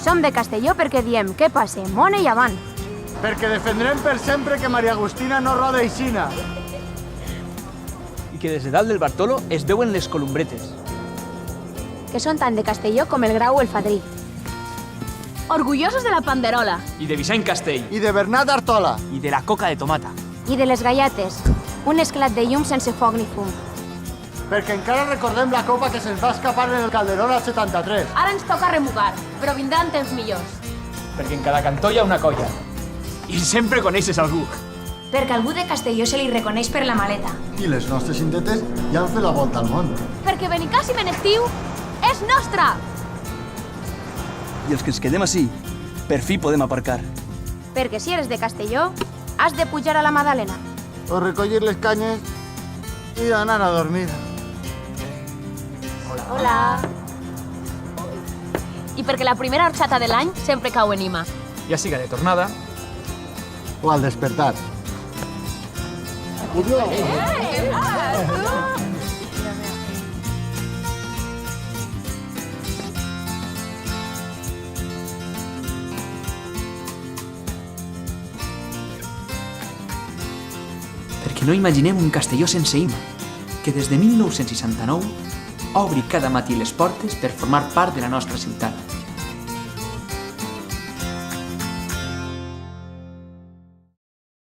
Som de Castelló perquè diem què passe, mone i avant. Perquè defendrem per sempre que Maria Agustina no roda eixina. I que des de dalt del Bartolo es veuen les columbretes. Que són tant de Castelló com el Grau o el Fadrí. Orgullosos de la panderola. I de Vicent Castell. I de Bernat Artola. I de la coca de tomata. I de les galletes. Un esclat de llum sense foc ni fum. Perquè encara recordem la copa que se'ns va escapar en el Calderón al 73. Ara ens toca remugar, però vindran temps millors. Perquè en cada cantó hi ha una colla. I sempre coneixes algú. Perquè algú de Castelló se li reconeix per la maleta. I les nostres cintetes ja han fet la volta al món. Perquè Benicàssim en estiu és nostre! I els que ens quedem així, per fi podem aparcar. Perquè si eres de Castelló, has de pujar a la Madalena. O recollir les canyes i anar a dormir. Hola. I perquè la primera horxata de l'any sempre cau en Ima. Ja siga de tornada. O al despertar. Perquè no imaginem un Castelló sense Ima, que des de 1969 obri cada matí les portes per formar part de la nostra ciutat.